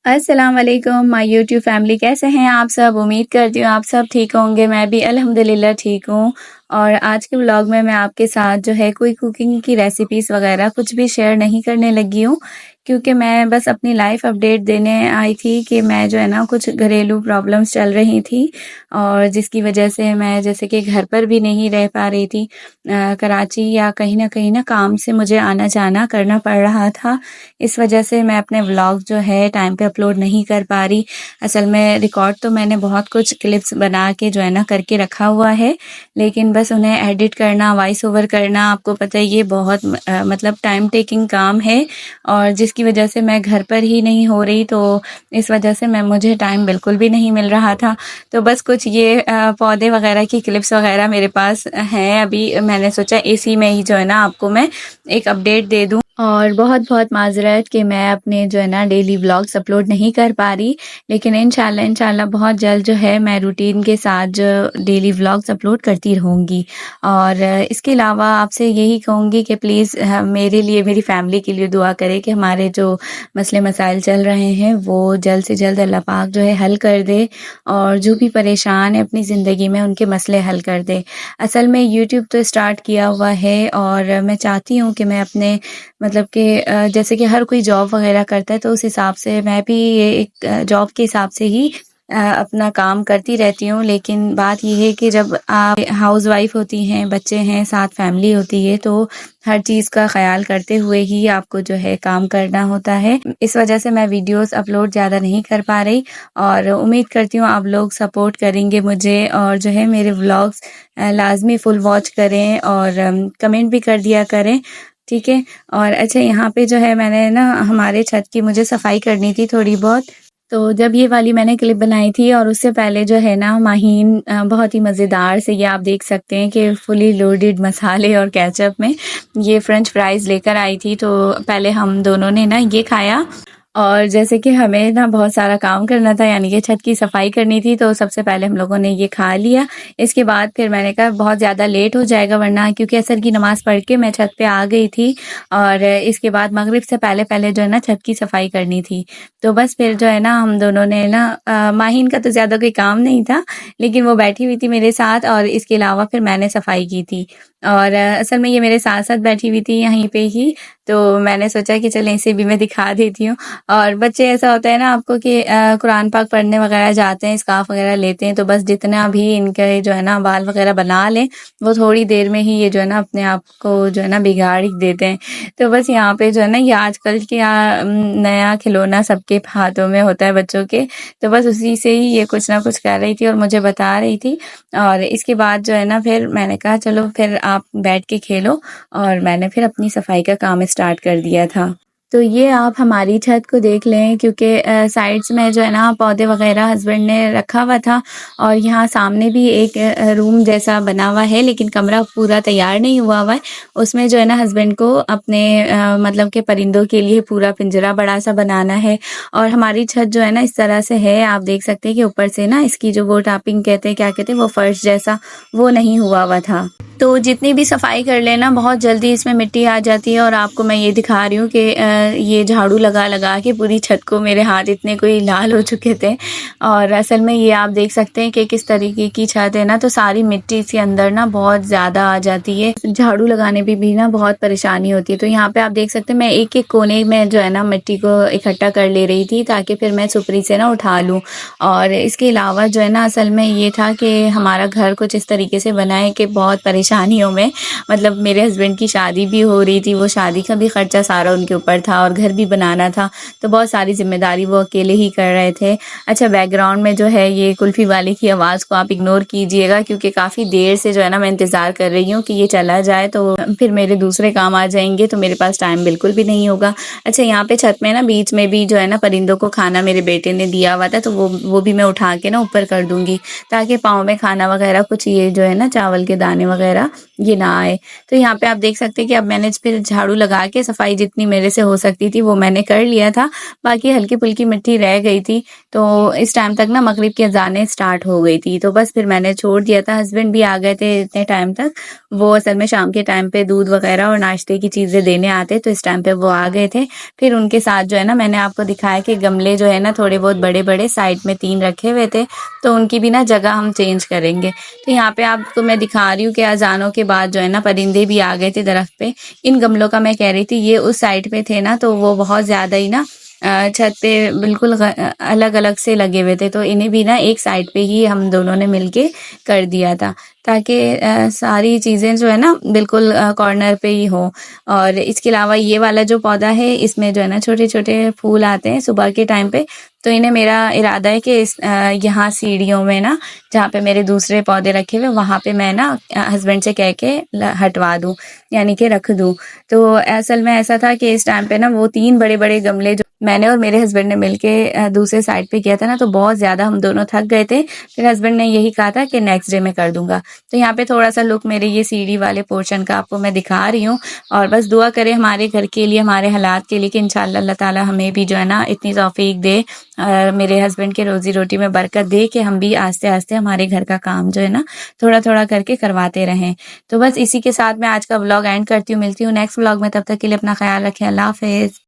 अस्सलाम वालेकुम my YouTube family, कैसे हैं आप सब। उम्मीद करती हूँ आप सब ठीक होंगे। मैं भी अल्हम्दुलिल्लाह ठीक हूँ। और आज के व्लॉग में मैं आपके साथ जो है कोई कुकिंग की रेसिपीज़ वगैरह कुछ भी शेयर नहीं करने लगी हूँ, क्योंकि मैं बस अपनी लाइफ अपडेट देने आई थी कि मैं जो है ना कुछ घरेलू प्रॉब्लम्स चल रही थी, और जिसकी वजह से मैं जैसे कि घर पर भी नहीं रह पा रही थी। कराची या कहीं ना काम से मुझे आना जाना करना पड़ रहा था। इस वजह से मैं अपने व्लॉग जो है टाइम पे अपलोड नहीं कर पा रही। असल में रिकॉर्ड तो मैंने बहुत कुछ क्लिप्स बना के जो है ना करके रखा हुआ है, लेकिन बस उन्हें एडिट करना, वॉइस ओवर करना, आपको पता है ये बहुत मतलब टाइम टेकिंग काम है, और जिसकी वजह से मैं घर पर ही नहीं हो रही, तो इस वजह से मुझे टाइम बिल्कुल भी नहीं मिल रहा था। तो बस कुछ ये पौधे वगैरह की क्लिप्स वगैरह मेरे पास हैं। अभी मैंने सोचा इसी में ही जो है ना आपको मैं एक अपडेट दे दूं। और बहुत माज़रत कि मैं अपने जो है ना डेली व्लॉग्स अपलोड नहीं कर पा रही, लेकिन इंशाल्लाह बहुत जल्द जो है मैं रूटीन के साथ जो डेली व्लॉग्स अपलोड करती रहूँगी। और इसके अलावा आपसे यही कहूँगी कि प्लीज़ मेरे लिए, मेरी फैमिली के लिए दुआ करें कि हमारे जो मसले मसाइल चल रहे हैं वो जल्द से जल्द अल्लाह पाक जो है हल कर दे, और जो भी परेशान है अपनी ज़िंदगी में उनके मसले हल कर दे। असल में यूट्यूब तो स्टार्ट किया हुआ है, और मैं चाहती हूँ कि मैं अपने मतलब कि जैसे कि हर कोई जॉब वगैरह करता है, तो उस हिसाब से मैं भी ये एक जॉब के हिसाब से ही अपना काम करती रहती हूँ। लेकिन बात ये है कि जब आप हाउसवाइफ होती हैं, बच्चे हैं, साथ फैमिली होती है, तो हर चीज़ का ख्याल करते हुए ही आपको जो है काम करना होता है। इस वजह से मैं वीडियोस अपलोड ज़्यादा नहीं कर पा रही, और उम्मीद करती हूँ आप लोग सपोर्ट करेंगे मुझे, और जो है मेरे व्लॉग्स लाजमी फुल वॉच करें, और कमेंट भी कर दिया करें, ठीक है। और अच्छा, यहाँ पे जो है मैंने ना हमारे छत की मुझे सफाई करनी थी थोड़ी बहुत। तो जब ये वाली मैंने क्लिप बनाई थी, और उससे पहले जो है ना माहीन बहुत ही मज़ेदार से, ये आप देख सकते हैं कि फुली लोडेड मसाले और केचप में ये फ्रेंच फ्राइज़ लेकर आई थी। तो पहले हम दोनों ने ना ये खाया, और जैसे कि हमें ना बहुत सारा काम करना था, यानी कि छत की सफाई करनी थी, तो सबसे पहले हम लोगों ने ये खा लिया। इसके बाद फिर मैंने कहा बहुत ज़्यादा लेट हो जाएगा, वरना क्योंकि असर की नमाज़ पढ़ के मैं छत पे आ गई थी, और इसके बाद मगरिब से पहले जो है ना छत की सफाई करनी थी। तो बस फिर जो है ना हम दोनों ने ना माहिन का तो ज़्यादा कोई काम नहीं था, लेकिन वो बैठी हुई थी मेरे साथ, और इसके अलावा फिर मैंने सफाई की थी। और असल में ये मेरे साथ साथ बैठी हुई थी यहीं पे ही, तो मैंने सोचा कि चलें इसे भी मैं दिखा देती हूँ। और बच्चे, ऐसा होता है ना आपको कि कुरान पाक पढ़ने वगैरह जाते हैं, स्कार्फ वगैरह लेते हैं, तो बस जितना भी इनके जो है ना बाल वगैरह बना लें, वो थोड़ी देर में ही ये जो है ना अपने आप को जो है ना बिगाड़ ही देते हैं। तो बस यहाँ पे जो है ना ये आजकल के नया खिलौना सबके हाथों में होता है बच्चों के, तो बस उसी से ही ये कुछ ना कुछ कर रही थी और मुझे बता रही थी। और इसके बाद जो है ना फिर मैंने कहा चलो फिर आप बैठ के खेलो, और मैंने फिर अपनी सफाई का काम स्टार्ट कर दिया था। तो ये आप हमारी छत को देख लें, क्योंकि साइड्स में जो है ना पौधे वगैरह हस्बैंड ने रखा हुआ था, और यहाँ सामने भी एक रूम जैसा बना हुआ है, लेकिन कमरा पूरा तैयार नहीं हुआ हुआ है। उसमें जो है ना हस्बैंड को अपने मतलब के परिंदों के लिए पूरा पिंजरा बड़ा सा बनाना है। और हमारी छत जो है ना इस तरह से है, आप देख सकते हैं कि ऊपर से ना इसकी जो वो टापिंग कहते हैं, क्या कहते हैं, वो फर्श जैसा वो नहीं हुआ हुआ था। तो जितनी भी सफाई कर लेना बहुत जल्दी इसमें मिट्टी आ जाती है। और आपको मैं ये दिखा रही हूँ कि ये झाड़ू लगा लगा के पूरी छत को मेरे हाथ इतने कोई लाल हो चुके थे। और असल में ये आप देख सकते हैं कि किस तरीके की छत है ना, तो सारी मिट्टी इसके अंदर ना बहुत ज़्यादा आ जाती है। झाड़ू लगाने में भी ना बहुत परेशानी होती है। तो यहाँ पे आप देख सकते हैं मैं एक एक कोने में जो है ना मिट्टी को इकट्ठा कर ले रही थी, ताकि फिर मैं सुपरी से ना उठा लूँ। और इसके अलावा जो है ना असल में ये था कि हमारा घर कुछ इस तरीके से बना है कि बहुत परेशानियों में, मतलब मेरे हस्बैंड की शादी भी हो रही थी, वो शादी का भी खर्चा सारा उनके ऊपर था, और घर भी बनाना था, तो बहुत सारी जिम्मेदारी वो अकेले ही कर रहे थे। अच्छा, बैकग्राउंड में जो है ये कुल्फ़ी वाले की आवाज़ को आप इग्नोर कीजिएगा, क्योंकि काफ़ी देर से जो है ना मैं इंतज़ार कर रही हूँ कि ये चला जाए, तो फिर मेरे दूसरे काम आ जाएंगे, तो मेरे पास टाइम बिल्कुल भी नहीं होगा। अच्छा, यहाँ पे छत में ना बीच में भी जो है ना परिंदों को खाना मेरे बेटे ने दिया हुआ था, तो वो भी मैं उठा के ना ऊपर कर दूंगी, ताकि पाँव में खाना वगैरह कुछ ये जो है ना चावल के दाने वगैरह वगैरह ये ना आए। तो यहाँ पे आप देख सकते हैं कि अब मैंने फिर झाड़ू लगा के सफाई जितनी मेरे से हो सकती थी वो मैंने कर लिया था, बाकी हल्की-फुल्की मिट्टी रह गई थी। तो इस टाइम तक ना मगरिब की अज़ानें स्टार्ट हो गई थी, तो बस फिर मैंने छोड़ दिया था। हस्बैंड भी आ गए थे इतने टाइम तक, वो असल में शाम के टाइम पे दूध वगैरह और नाश्ते की चीज़ें देने आते, तो इस टाइम पे वो आ गए थे। फिर उनके साथ जो है ना मैंने आपको दिखाया कि गमले जो है ना थोड़े बहुत बड़े-बड़े साइड में 3 रखे हुए थे, तो उनकी भी ना जगह हम चेंज करेंगे। तो यहाँ पे आपको मैं दिखा रही हूँ कि अज़ानों के बाद जो है ना परिंदे भी आ गए थे दरख्त पे। इन गमलों का मैं कह रही थी ये उस साइड पे थे ना, तो वो बहुत ज़्यादा ही ना छत पे बिल्कुल अलग-अलग से लगे हुए थे, तो इन्हें भी ना एक साइड पे ही हम दोनों ने मिलके कर दिया था, ताकि सारी चीज़ें जो है ना बिल्कुल कॉर्नर पे ही हो। और इसके अलावा ये वाला जो पौधा है इसमें जो है ना छोटे-छोटे फूल आते हैं सुबह के टाइम पे, तो इन्हें मेरा इरादा है कि यहाँ सीढ़ियों में ना जहाँ पे मेरे दूसरे पौधे रखे हुए वहाँ पे मैं ना हस्बैंड से कह के हटवा दूँ, यानी कि रख दूँ। तो असल में ऐसा था कि इस टाइम पे ना वो 3 बड़े-बड़े गमले जो मैंने और मेरे हस्बैंड ने मिलके दूसरे साइड पे किया था ना, तो बहुत ज़्यादा हम दोनों थक गए थे। फिर हस्बैंड ने यही कहा था कि नेक्स्ट डे मैं कर दूँगा। तो यहाँ पे थोड़ा-सा लुक मेरे ये सीढ़ी वाले पोर्शन का आपको मैं दिखा रही हूँ, और बस दुआ करें हमारे घर के लिए, हमारे हालात के लिए कि इंशाअल्लाह अल्लाह ताला हमें भी जो है ना इतनी तौफ़ीक दे, मेरे हस्बैंड के रोज़ी-रोटी में बरकत दे कि हम भी आस्ते-आस्ते हमारे घर का काम जो है ना थोड़ा-थोड़ा करके करवाते रहें। तो बस इसी के साथ मैं आज का व्लॉग एंड करती हूँ। मिलती हूँ नेक्स्ट व्लॉग में, तब तक के लिए अपना ख़्याल रखें। अल्लाह हाफ़िज़।